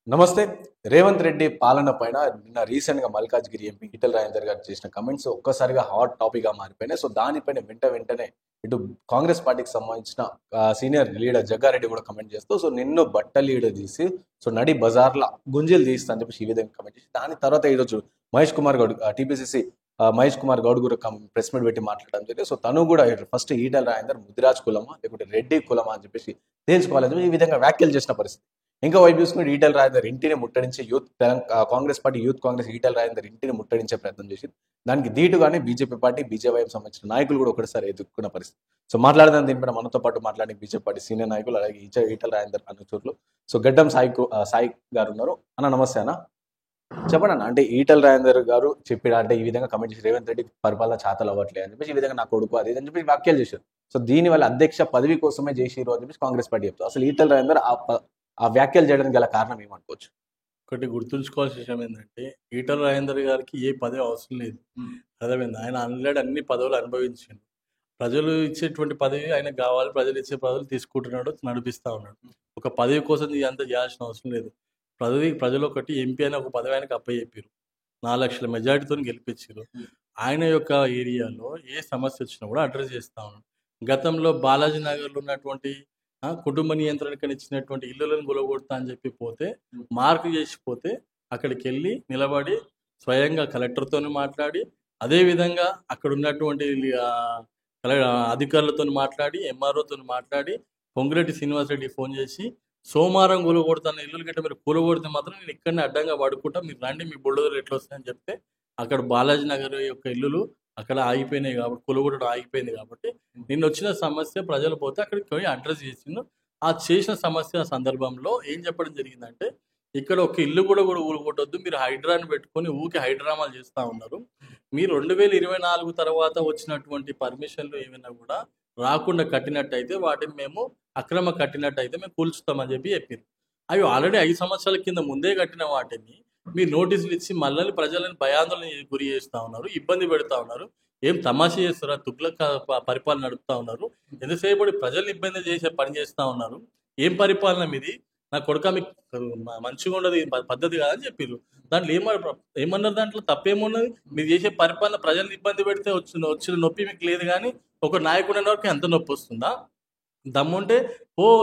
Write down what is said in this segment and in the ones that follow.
నమస్తే. రేవంత్ రెడ్డి పాలన పైన నిన్న రీసెంట్‌గా మల్కాజ్‌గిరి ఎంపీ ఈటెల రాజేందర్ గారు చేసిన కామెంట్స్ ఒక్కసారిగా హాట్ టాపిక్‌గా మారిపోయినాయి. సో, దానిపైన వెంటనే ఇటు కాంగ్రెస్ పార్టీకి సంబంధించిన సీనియర్ లీడర్ జగ్గారెడ్డి కూడా కామెంట్ చేస్తూ, సో, నిన్ను బట్టలీడదీసి నడి బజార్‌ల గుంజీలు తీస్తా అని చెప్పేసి ఈ విధంగా కామెంట్ చేసి, దాని తర్వాత ఈరోజు మహేష్ కుమార్ గౌడ్ టీపీసీసీ మహేష్ కుమార్ గౌడ్ కూడా ప్రెస్ మీట్ పెట్టి మాట్లాడడం జరిగింది. సో, తను కూడా ఫస్ట్ ఈటెల రాజేందర్ ముదిరాజ్ కులమా లేకుంటే రెడ్డి కులమా అని చెప్పేసి తేల్చుకోవాలని చెప్పి ఈ విధంగా వ్యాఖ్యలు చేసిన పరిస్థితి. ఇంకా వైపు చూసుకుంటే ఈటెల రాజేందర్ ఇంటిని ముట్టడించి కాంగ్రెస్ పార్టీ యూత్ కాంగ్రెస్ ఈటెల రాజేందర్ ఇంటిని ముట్టడించే ప్రయత్నం చేసింది. దానికి ధీటుగానే బీజేపీ పార్టీ బీజేవైఎం సంబంధించిన నాయకులు కూడా ఒకటిసారి ఎదుర్కొన్న పరిస్థితి. సో, మాట్లాడదాం దీనిపైన మనతో పాటు మాట్లాడే బీజేపీ పార్టీ సీనియర్ నాయకులు అలాగే ఈటెల రాజేందర్ అనుచరులు. సో, గడ్డం సాయి గారు ఉన్నారు. అన్న నమస్తే అన్న. చెప్పండి అన్న, అంటే ఈటెల రాజేందర్ గారు చెప్పాడు అంటే ఈ విధంగా కమెంట్ చేసి రేవంత్ రెడ్డి పరిపాలన చాతలు అవ్వట్లేదు అని చెప్పేసి ఈ విధంగా నా కొడుకు అది అని చెప్పి వ్యాఖ్యలు చేశారు. సో, దీని వల్ల అధ్యక్ష పదవి కోసమే చేసిరు అని చెప్పేసి కాంగ్రెస్ పార్టీ చెప్తారు. అసలు ఈటెల రాజేందర్ ఆ వ్యాఖ్యలు చేయడానికి గల కారణం ఏమనుకోవచ్చు? ఒకటి గుర్తుంచుకోవాల్సిన విషయం ఏంటంటే ఈటెల రాజేందర్ గారికి ఏ పదవి అవసరం లేదు. అర్థమైంది. ఆయన ఆల్రెడీ అన్ని పదవులు అనుభవించిండు. ప్రజలు ఇచ్చేటువంటి పదవి ఆయనకు కావాలి, ప్రజలు ఇచ్చే పదవులు తీసుకుంటున్నాడు, నడిపిస్తూ ఉన్నాడు. ఒక పదవి కోసం ఇదంతా చేయాల్సిన అవసరం లేదు. ప్రజలు ఒకటి ఎంపీ అని ఒక పదవి ఆయనకు అప్పచెప్పారు. 4 లక్షల మెజార్టీతో గెలిపించారు. ఆయన యొక్క ఏరియాలో ఏ సమస్య వచ్చినా కూడా అడ్రస్ చేస్తూ ఉన్నాడు. గతంలో బాలాజీ నగర్లో ఉన్నటువంటి కుటుంబ నియంత్రణకు ఇచ్చినటువంటి ఇల్లులను గులగొడతా అని చెప్పి పోతే మార్క్ చేసిపోతే అక్కడికి వెళ్ళి నిలబడి స్వయంగా కలెక్టర్తో మాట్లాడి, అదేవిధంగా అక్కడ ఉన్నటువంటి అధికారులతో మాట్లాడి, ఎంఆర్ఓతో మాట్లాడి, పొంగిరెడ్డి శ్రీనివాసరెడ్డి ఫోన్ చేసి సోమవారం కూలగొడతాను, ఇల్లులు గట్ట మీరు కూలగొడితే మాత్రం నేను ఇక్కడనే అడ్డంగా పడుకుంటా, మీరు రండి, మీ బుల్డోజర్లు ఎట్లా వస్తాయని చెప్తే అక్కడ బాలాజీ నగర్ యొక్క ఇల్లులు అక్కడ ఆగిపోయినాయి కాబట్టి, కూలగొట్టడం ఆగిపోయింది కాబట్టి నిన్న వచ్చిన సమస్య ప్రజలు పోతే అక్కడికి పోయి అడ్రస్ చేసిండు. ఆ చేసిన సమస్య సందర్భంలో ఏం చెప్పడం జరిగిందంటే, ఇక్కడ ఒక ఇల్లు కూడా ఊరుకొట్టొద్దు, మీరు హైడ్రాని పెట్టుకొని ఊరికి హైడ్రామాలు చేస్తూ ఉన్నారు. మీరు 2024 తర్వాత వచ్చినటువంటి పర్మిషన్లు ఏమైనా కూడా రాకుండా కట్టినట్టయితే వాటిని మేము అక్రమ కట్టినట్టయితే మేము కూల్చుతామని చెప్పి చెప్పారు. అవి ఆల్రెడీ 5 సంవత్సరాల కింద ముందే కట్టిన వాటిని మీరు నోటీసులు ఇచ్చి మళ్ళీ ప్రజలను భయాందోళన గురి చేస్తూ ఉన్నారు, ఇబ్బంది పెడతా ఉన్నారు. ఏం తమాషా చేస్తారా? తుగ్లక్ పరిపాలన నడుపుతా ఉన్నారు. ఎంతసేపు ప్రజల్ని ఇబ్బంది చేసే పని చేస్తూ ఉన్నారు. ఏం పరిపాలన మీది? నా కొడుక మీకు మంచిగా ఉండదు, పద్ధతి కాదని చెప్పారు. దాంట్లో ఏమన్నారు? దాంట్లో తప్పేమున్నది? మీరు చేసే పరిపాలన ప్రజల్ని ఇబ్బంది పెడితే వచ్చిన నొప్పి మీకు లేదు, కానీ ఒక నాయకుడు అనే వరకు ఎంత నొప్పి వస్తుందా? దమ్ముంటే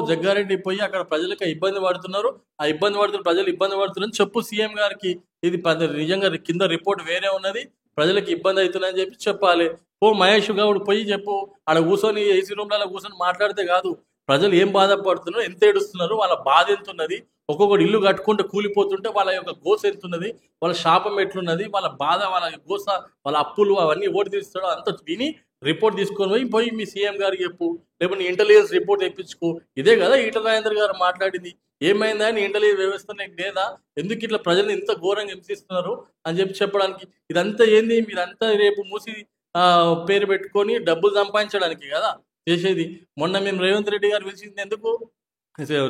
జగ్గారెడ్డి పోయి అక్కడ ప్రజలకు ఇబ్బంది పడుతున్నారు, ఆ ఇబ్బంది పడుతున్న ప్రజలు ఇబ్బంది పడుతున్నారని చెప్పు సీఎం గారికి. ఇది నిజంగా కింద రిపోర్ట్ వేరే ఉన్నది, ప్రజలకు ఇబ్బంది అవుతుందని చెప్పి చెప్పాలి. మహేష్ గౌడ్ పోయి చెప్పు. ఆడ కూర్చొని ఏసీ రూమ్లలో కూర్చొని మాట్లాడితే కాదు, ప్రజలు ఏం బాధపడుతున్నారు, ఎంత ఏడుస్తున్నారు, వాళ్ళ బాధ ఎంత ఉన్నది, ఒక్కొక్కటి ఇల్లు కట్టుకుంటే కూలిపోతుంటే వాళ్ళ యొక్క గోస ఎంత ఉన్నది, వాళ్ళ శాపం ఎట్లున్నది, వాళ్ళ బాధ, వాళ్ళ గోస, వాళ్ళ అప్పులు అవన్నీ ఓటు తీస్తాడో అంత విని రిపోర్ట్ తీసుకొని పోయి మీ సీఎం గారికి చెప్పు, లేకపోతే ఇంటెలిజెన్స్ రిపోర్ట్ తెప్పించుకో. ఇదే కదా ఈటెల రాజేందర్ గారు మాట్లాడింది. ఏమైందా అని ఇంటెలిజెన్స్ వ్యవస్థ నీకు లేదా, ఎందుకు ఇట్లా ప్రజల్ని ఇంత ఘోరంగా హింసిస్తున్నారు అని చెప్పి చెప్పడానికి. ఇదంతా ఏంది? మీరంతా రేపు మూసి పేరు పెట్టుకొని డబ్బులు సంపాదించడానికి కదా చేసేది. మొన్న మేము రేవంత్ రెడ్డి గారు పిలిచింది ఎందుకు?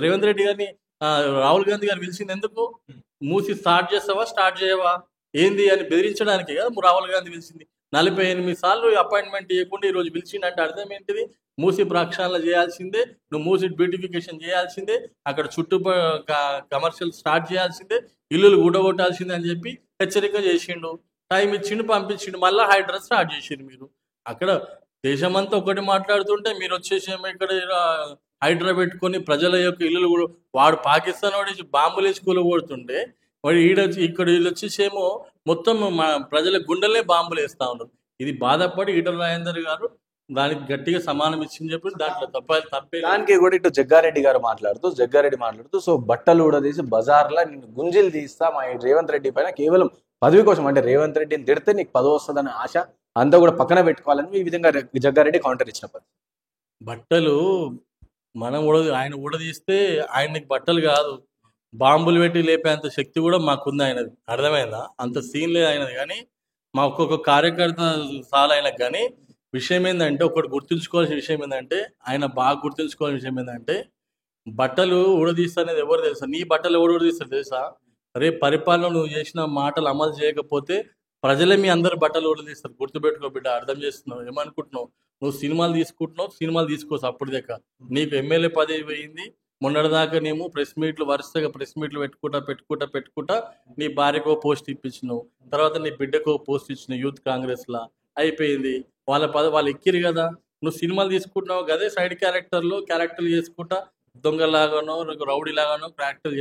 రేవంత్ రెడ్డి గారిని రాహుల్ గాంధీ గారు పిలిచింది ఎందుకు? మూసి స్టార్ట్ చేస్తావా, స్టార్ట్ చేయవా, ఏంది అని బెదిరించడానికి కదా రాహుల్ గాంధీ పిలిచింది. 48 సార్లు అపాయింట్మెంట్ ఇవ్వకుండా ఈరోజు పిలిచిందంటే అర్థం ఏంటిది? మూసి ప్రక్షాళన చేయాల్సిందే, నువ్వు మూసి బ్యూటిఫికేషన్ చేయాల్సిందే, అక్కడ చుట్టూ కమర్షియల్ స్టార్ట్ చేయాల్సిందే, ఇల్లులు ఊడగొట్టాల్సిందే అని చెప్పి హెచ్చరిక చేసిండు. టైం ఇచ్చిండు, పంపించిండు, మళ్ళీ హైడ్రా స్టార్ట్ చేసిండు. మీరు అక్కడ దేశమంతా ఒకటి మాట్లాడుతుంటే మీరు వచ్చేసేమో ఇక్కడ హైడ్రా పెట్టుకొని ప్రజల యొక్క ఇల్లులు కూడా, వాడు పాకిస్తాన్ వాడి బాంబులు వేసి కూలగొడుతుంటే వాడు ఇక్కడ వీళ్ళు వచ్చేసేమో మొత్తం ప్రజల గుండెలనే బాంబులు వేస్తా ఉన్నారు. ఇది బాధపడి ఈటెల రాజేందర్ గారు దానికి గట్టిగా సమానం ఇచ్చింది చెప్పి దాంట్లో తప్పే. దానికి కూడా ఇటు జగ్గారెడ్డి మాట్లాడుతూ సో, బట్టలు కూడా తీసి బజార్లో నేను గుంజీలు తీస్తా మా రేవంత్ రెడ్డి పైన కేవలం పదవి కోసం, అంటే రేవంత్ రెడ్డిని తిడితే నీకు పదవి వస్తుందనే ఆశ అంతా కూడా పక్కన పెట్టుకోవాలని ఈ విధంగా జగ్గారెడ్డి కౌంటర్ ఇచ్చిన బట్టలు మనం ఆయన ఊడదీస్తే ఆయనకి బట్టలు కాదు, బాంబులు పెట్టి లేపేంత శక్తి కూడా మాకుంది ఆయనది. అర్థమైందా? అంత సీన్ లేదు ఆయనది. కానీ మా ఒక్కొక్క కార్యకర్త చాలా ఆయనకు. కానీ విషయం ఏంటంటే, ఒకటి గుర్తుంచుకోవాల్సిన విషయం ఏంటంటే, ఆయన బాగా గుర్తుంచుకోవాల్సిన విషయం ఏంటంటే, బట్టలు ఊడదీస్తా అనేది ఎవరు తెలుసా? నీ బట్టలు ఎవరు ఊడదీస్తారు తెలుసా? రేపు పరిపాలన నువ్వు చేసిన మాటలు అమలు చేయకపోతే ప్రజలే మీ అందరు బట్టలు ఊడదీస్తారు. గుర్తుపెట్టుకో బిడ్డ. అర్థం చేస్తున్నావు? ఏమనుకుంటున్నావు? నువ్వు సినిమాలు తీసుకుంటున్నావు, సినిమాలు తీసుకోవచ్చు. అప్పుడు దాకా నీకు ఎమ్మెల్యే పదవి పోయింది, మొన్నటిదాకానేమో వరుసగా ప్రెస్ మీట్లు పెట్టుకుంటా నీ భార్యకో పోస్ట్ ఇప్పించినావు, తర్వాత నీ బిడ్డకో పోస్ట్ ఇచ్చినావు యూత్ కాంగ్రెస్లా, అయిపోయింది. వాళ్ళు ఎక్కిరు కదా, నువ్వు సినిమాలు తీసుకుంటున్నావు కదే సైడ్ క్యారెక్టర్లు చేసుకుంటా, దొంగలాగానో రౌడీ లాగానో క్యారెక్టర్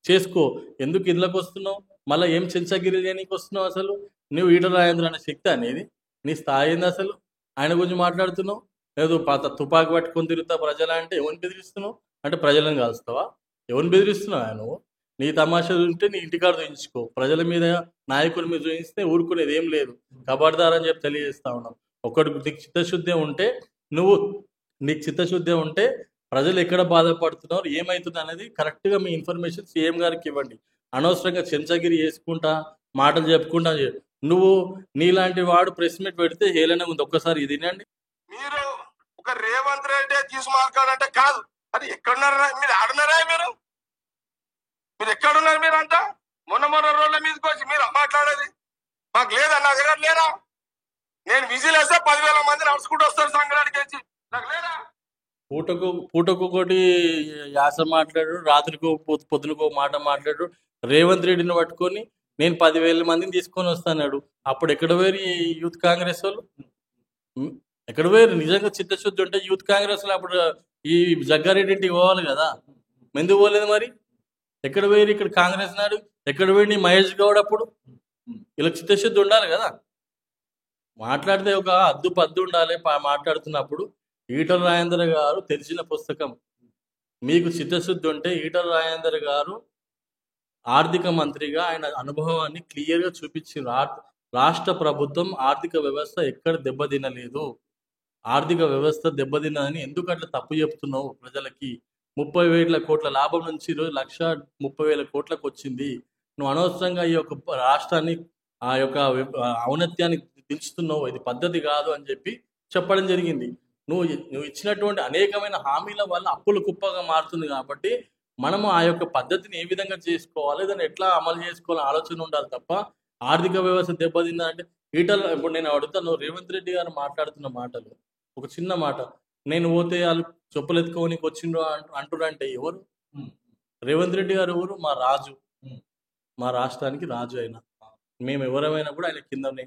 చేసుకో. ఎందుకు ఇందులోకి వస్తున్నావు? మళ్ళీ ఏం చెంచగిరి చేయడానికి వస్తున్నావు? అసలు నువ్వు ఈటల రాజేంద్ర అనే శక్తి అనేది నీ స్థాయి ఏంది అసలు? ఆయన గురించి మాట్లాడుతున్నావు. లేదు తుపాకి పట్టుకొని తిరుగుతా ప్రజల అంటే ఎవరిని బెదిరిస్తున్నావు? అంటే ప్రజలను కాలుస్తావా? ఎవరిని బెదిరిస్తున్నావా నువ్వు? నీ తమాషా ఉంటే నీ ఇంటికాడ చూయించుకో. ప్రజల మీద నాయకుల మీద చూపిస్తే ఊరుకునేది ఏం లేదు. కబడ్దార్ అని చెప్పి తెలియజేస్తా ఉన్నాం. నీకు చిత్తశుద్ధి ఉంటే ప్రజలు ఎక్కడ బాధపడుతున్నారు, ఏమవుతుంది అనేది కరెక్ట్గా మీ ఇన్ఫర్మేషన్ సీఎం గారికి ఇవ్వండి. అనవసరంగా చెంచగిరి చేసుకుంటా మాటలు చెప్పుకుంటా నువ్వు నీలాంటి వాడు ప్రెస్ మీట్ పెడితే హేళన ఉంది. ఒక్కసారి ఇది వినండి. మీరు ఒక రేవంత్ రెడ్డి తీసి మాట్లాడంటే కాదు, అది ఎక్కడున్నారా మీరు? ఆడున్నారా మీరు ఎక్కడున్నారు? మీరు అంతా మొన్న రోజుల మీదకి వచ్చి మీరు మాట్లాడేది మాకు లేదా? నా దగ్గర లేరా? నేను విజిల్ వేస్తే 10,000 మంది నడుచుకుంటూ వస్తారు సంక్రాంతికి వచ్చి, నాకు లేదా? పూటకు ఒకటి యాస మాట్లాడు, రాత్రికో పొద్దునకో మాట మాట్లాడు. రేవంత్ రెడ్డిని పట్టుకొని నేను 10,000 మందిని తీసుకొని వస్తాడు. అప్పుడు ఎక్కడ వేరు యూత్ కాంగ్రెస్ వాళ్ళు? ఎక్కడ వేరు? నిజంగా చిత్తశుద్ధి ఉంటే యూత్ కాంగ్రెస్ లో అప్పుడు ఈ జగ్గారెడ్డి ఇంటికి పోవాలి కదా, ఎందుకు పోలేదు మరి? ఎక్కడ వేరు ఇక్కడ కాంగ్రెస్ నాడు? ఎక్కడ వేడి మహేష్ గౌడ్? అప్పుడు ఇలా చిత్తశుద్ధి ఉండాలి కదా. మాట్లాడితే ఒక పద్దు ఉండాలి. మాట్లాడుతున్నప్పుడు ఈటల రాజేందర్ గారు తెరిచిన పుస్తకం. మీకు చిత్తశుద్ధి ఉంటే ఈటల రాజేందర్ గారు ఆర్థిక మంత్రిగా ఆయన అనుభవాన్ని క్లియర్గా చూపించారు. రాష్ట్ర ప్రభుత్వం ఆర్థిక వ్యవస్థ ఎక్కడ దెబ్బతినలేదు, ఆర్థిక వ్యవస్థ దెబ్బతిన్నదని ఎందుకు అట్లా తప్పు చెప్తున్నావు ప్రజలకి? 30,000 కోట్ల లాభం నుంచి ఈరోజు 1,30,000 కోట్లకు వచ్చింది. నువ్వు అనవసరంగా ఈ యొక్క రాష్ట్రాన్ని ఆ యొక్క ఔన్నత్యాన్ని దించుతున్నావు, ఇది పద్ధతి కాదు అని చెప్పి చెప్పడం జరిగింది. నువ్వు ఇచ్చినటువంటి అనేకమైన హామీల వల్ల అప్పుల కుప్పగా మారుతుంది. కాబట్టి మనము ఆ యొక్క పద్ధతిని ఏ విధంగా చేసుకోవాలి, దాన్ని ఎట్లా అమలు చేసుకోవాలని ఆలోచన ఉండాలి తప్ప ఆర్థిక వ్యవస్థ దెబ్బతిందంటే ఇప్పుడు నేను అడుగుతాను, రేవంత్ రెడ్డి గారు మాట్లాడుతున్న మాటలు ఒక చిన్న మాట, నేను పోతే వాళ్ళు చెప్పులు ఎత్తుకోనికి వచ్చిండ్రు అంటురంటే ఎవరు? రేవంత్ రెడ్డి గారు ఎవరు? మా రాజు, మా రాష్ట్రానికి రాజు. అయినా మేము ఎవరమైనా కూడా ఆయన కిందనే.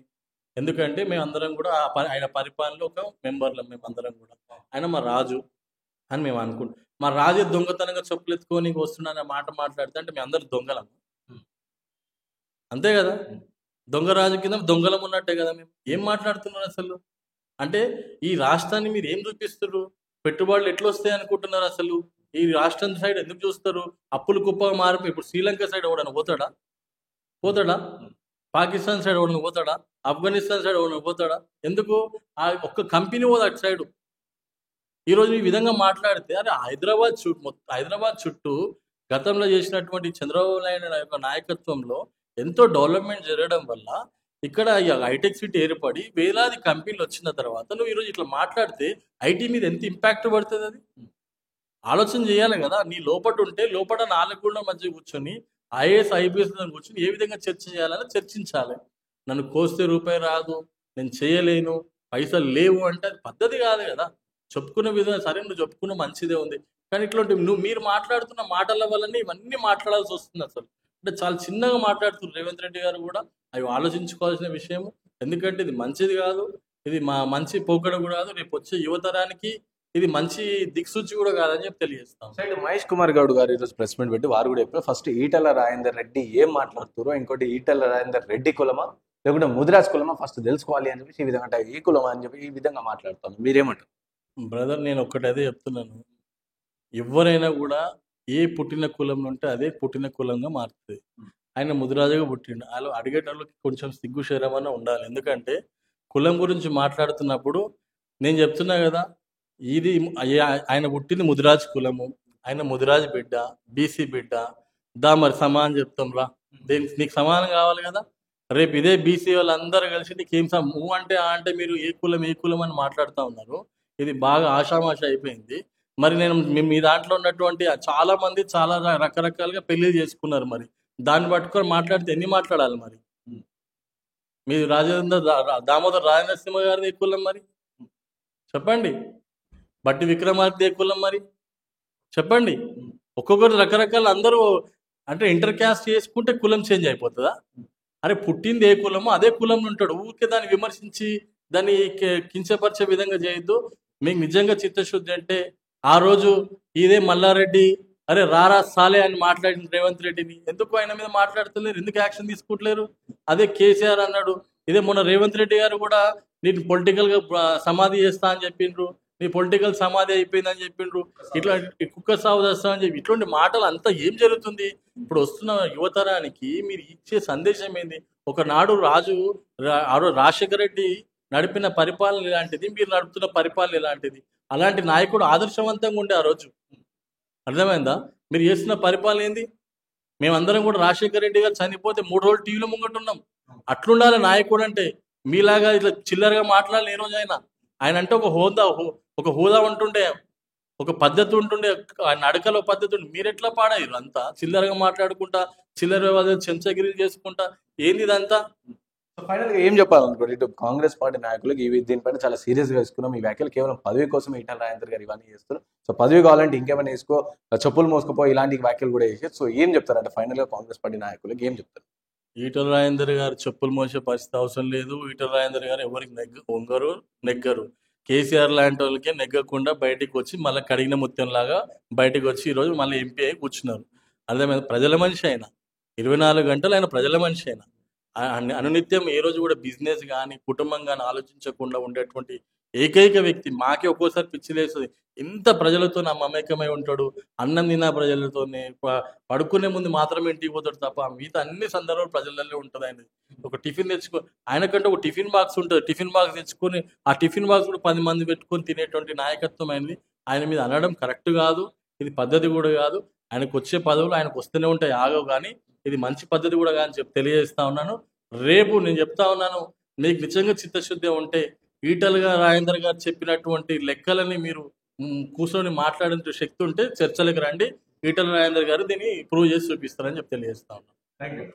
ఎందుకంటే మేమందరం కూడా ఆయన పరిపాలనలో ఒక మెంబర్లం. మేమందరం కూడా ఆయన మా రాజు అని మేము అనుకుంటాం. మా రాజు దొంగతనంగా చెప్పులు ఎత్తుకొని వస్తున్నా మాట మాట్లాడితే అంటే మేము అందరు దొంగలం, అంతే కదా? దొంగ రాజు కింద దొంగలం ఉన్నట్టే కదా. మేము ఏం మాట్లాడుతున్నారు అసలు? అంటే ఈ రాష్ట్రాన్ని మీరు ఏం చూపిస్తారు? పెట్టుబడులు ఎట్లా వస్తాయి అనుకుంటున్నారు? అసలు ఈ రాష్ట్రం సైడ్ ఎందుకు చూస్తారు? అప్పులు కుప్పగా మారిపోయి ఇప్పుడు శ్రీలంక సైడ్ ఎవడన్నా పోతాడా? పాకిస్తాన్ సైడ్ ఎవడన్నా పోతాడా? ఆఫ్ఘనిస్తాన్ సైడ్ ఎవడన్నా పోతాడా? ఎందుకు? ఆ ఒక్క కంపెనీ పోదు అటు సైడు. ఈరోజు ఈ విధంగా మాట్లాడితే అరే హైదరాబాద్ చుట్టూ గతంలో చేసినటువంటి చంద్రబాబు నాయుడు యొక్క నాయకత్వంలో ఎంతో డెవలప్మెంట్ జరగడం వల్ల ఇక్కడ హైటెక్ సిటీ ఏర్పడి వేలాది కంపెనీలు వచ్చిన తర్వాత నువ్వు ఈరోజు ఇట్లా మాట్లాడితే ఐటీ మీద ఎంత ఇంపాక్ట్ పడుతుంది? అది ఆలోచన చేయాలి కదా. నీ లోపల ఉంటే లోపల 4 గోడల మధ్య కూర్చొని ఐఏఎస్ ఐపీఎస్ కూర్చొని ఏ విధంగా చర్చ చేయాలని చర్చించాలి. నన్ను కోస్తే రూపాయి రాదు, నేను చేయలేను, పైసలు లేవు అంటే అది పద్ధతి కాదు కదా. చెప్పుకునే విధంగా సరే నువ్వు చెప్పుకున్న మంచిదే ఉంది, కానీ ఇట్లాంటి మీరు మాట్లాడుతున్న మాటల వల్లనే ఇవన్నీ మాట్లాడాల్సి వస్తుంది. అసలు అంటే చాలా చిన్నగా మాట్లాడుతున్నారు రేవంత్ రెడ్డి గారు కూడా. అవి ఆలోచించుకోవాల్సిన విషయం. ఎందుకంటే ఇది మంచిది కాదు, ఇది మంచి పోకడ కూడా కాదు, రేపు వచ్చే యువతరానికి ఇది మంచి దిక్సూచి కూడా కాదని చెప్పి తెలియజేస్తాం. సైడ్ మహేష్ కుమార్ గౌడ్ గారు ఈరోజు ప్రెస్ మీట్ పెట్టి వారు కూడా చెప్పారు, ఫస్ట్ ఈటల రాజేందర్ రెడ్డి ఏం మాట్లాడుతారో, ఇంకోటి ఈటల రాజేందర్ రెడ్డి కులమా లేకుంటే ముదిరాజ్ కులమా ఫస్ట్ తెలుసుకోవాలి అని చెప్పి ఈ విధంగా అంటే ఈ కులమా అని చెప్పి ఈ విధంగా మాట్లాడుతాను. మీరేమంటారు? బ్రదర్, నేను ఒక్కటైతే చెప్తున్నాను, ఎవరైనా కూడా ఏ పుట్టిన కులం ఉంటే అదే పుట్టిన కులంగా మారుతుంది. ఆయన ముదిరాజుగా పుట్టిండు. వాళ్ళు అడిగేటోళ్ళకి కొంచెం సిగ్గు శరమన్నా ఉండాలి. ఎందుకంటే కులం గురించి మాట్లాడుతున్నప్పుడు నేను చెప్తున్నా కదా, ఇది ఆయన పుట్టింది ముదిరాజ్ కులము, ఆయన ముదిరాజ్ బిడ్డ, బీసీ బిడ్డ. మరి సమానం చెప్తాం రా, నీకు సమానం కావాలి కదా. రేపు ఇదే బీసీ వాళ్ళందరూ కలిసి నీకేం అంటే అంటే మీరు ఏ కులం అని మాట్లాడుతూ ఉన్నారు. ఇది బాగా ఆషామాష అయిపోయింది. మరి నేను మీ దాంట్లో ఉన్నటువంటి చాలా మంది చాలా రకరకాలుగా పెళ్లి చేసుకున్నారు. మరి దాన్ని పట్టుకొని మాట్లాడితే ఎన్ని మాట్లాడాలి? మరి మీరు దామోదర్ రాజేంద్ర సింహ గారిది ఏ కులం మరి చెప్పండి? బట్టి విక్రమార్క ఏ కులం మరి? చెప్పండి. ఒక్కొక్కరు రకరకాల అందరూ అంటే ఇంటర్ క్యాస్ట్ చేసుకుంటే కులం చేంజ్ అయిపోతుందా? అరే పుట్టింది ఏ కులమో అదే కులంలో ఉంటాడు. ఊరికే దాన్ని విమర్శించి దాన్ని కించపరిచే విధంగా చేయొద్దు. మీకు నిజంగా చిత్తశుద్ధి అంటే ఆ రోజు ఇదే మల్లారెడ్డి అరే రారా సాలే అని మాట్లాడిన రేవంత్ రెడ్డిని ఎందుకు ఆయన మీద మాట్లాడతలేరు? ఎందుకు యాక్షన్ తీసుకుంటలేరు? అదే కేసీఆర్ అన్నాడు. ఇదే మొన్న రేవంత్ రెడ్డి గారు కూడా నేను పొలిటికల్ గా సమాధి చేస్తా అని చెప్పిండ్రు. నీ పొలిటికల్ సమాధి అయిపోయిందని చెప్పిండ్రు. ఇట్లా కుక్క సాగు చేస్తామని చెప్పి ఇట్లాంటి మాటలు అంతా ఏం జరుగుతుంది? ఇప్పుడు వస్తున్న యువతరానికి మీరు ఇచ్చే సందేశం ఏంది? ఒకనాడు రాజశేఖర రెడ్డి నడిపిన పరిపాలన ఇలాంటిది, మీరు నడుపుతున్న పరిపాలన ఇలాంటిది. అలాంటి నాయకుడు ఆదర్శవంతంగా ఉండే ఆ రోజు. అర్థమైందా? మీరు చేస్తున్న పరిపాలన ఏంది? మేమందరం కూడా రాజశేఖర రెడ్డి గారు చనిపోతే 3 రోజులు టీవీలో ముంగట్టున్నాం. అట్లుండాలి నాయకుడు అంటే. మీలాగా ఇట్లా చిల్లరగా మాట్లాడాలి ఏ రోజు ఆయన అంటే ఒక హోదా ఉంటుండే, ఒక పద్ధతి ఉంటుండే, ఆయన నడకలో పద్ధతి ఉండే. మీరు ఎట్లా పాడారు అంతా చిల్లరగా మాట్లాడుకుంటా, చిల్లర చెంచగిరి చేసుకుంటా? ఏంది ఇదంతా? ఫైనల్ గా ఏం చెప్పాలనుకోండి ఇటు కాంగ్రెస్ పార్టీ నాయకులకు దీనిపైన చాలా సీరియస్ గా తీసుకున్నాం. ఈ వ్యాఖ్యలు కేవలం పదవి కోసం ఈటల రాజేందర్ గారు ఇవన్నీ చేస్తారు. సో పదవి కావాలంటే ఇంకేమైనా వేసుకో, చెప్పులు మోసుకుపో, ఇలాంటి వ్యాఖ్యలు కూడా చేసి. సో ఏం చెప్తారంటే ఫైనల్ గా కాంగ్రెస్ పార్టీ నాయకులకు ఏం చెప్తారు? ఈటల రాజేందర్ గారు చెప్పులు మోసే పరిస్థితి అవసరం లేదు. ఈటల రాజేందర్ గారు ఎవరికి నెగ్గరు. కేసీఆర్ లాంటి వాళ్ళకే నెగ్గకుండా బయటికి వచ్చి మళ్ళీ కడిగిన ముత్యంలాగా బయటకు వచ్చి ఈరోజు మళ్ళీ ఎంపీ అయి కూర్చున్నారు. అర్థమైంది? ప్రజల మనిషి ఆయన. 24 గంటలు ఆయన ప్రజల మనిషి ఆయన. అనునిత్యం ఏ రోజు కూడా బిజినెస్ కానీ కుటుంబం కానీ ఆలోచించకుండా ఉండేటువంటి ఏకైక వ్యక్తి. మాకే ఒక్కోసారి పిచ్చిలేస్తుంది. ఇంత ప్రజలతో నా మమేకమై ఉంటాడు. అన్నం తిన్న ప్రజలతోనే, పడుకునే ముందు మాత్రమే ఇంటికి పోతాడు తప్ప మిగతా అన్ని సందర్భాలు ప్రజలలో ఉంటుంది. ఆయన ఒక టిఫిన్ ఆయనకంటే ఒక టిఫిన్ బాక్స్ ఉంటుంది. టిఫిన్ బాక్స్ తెచ్చుకొని ఆ టిఫిన్ బాక్స్ కూడా 10 మంది పెట్టుకొని తినేటువంటి నాయకత్వం ఆయనది. ఆయన మీద అనడం కరెక్ట్ కాదు. ఇది పద్ధతి కూడా కాదు. ఆయనకు వచ్చే పదవులు ఆయనకు వస్తూనే ఉంటాయి, ఆగవు. కానీ ఇది మంచి పద్ధతి కూడా కానీ తెలియజేస్తా ఉన్నాను. రేపు నేను చెప్తా ఉన్నాను, మీకు నిజంగా చిత్తశుద్ధి ఉంటే ఈటల రాజేందర్ గారు చెప్పినటువంటి లెక్కలని మీరు కూర్చొని మాట్లాడే శక్తి ఉంటే చర్చలకు రండి. ఈటల రాజేందర్ గారు దీన్ని ప్రూవ్ చేసి చూపిస్తారని తెలియజేస్తా ఉన్నాను. Thank you.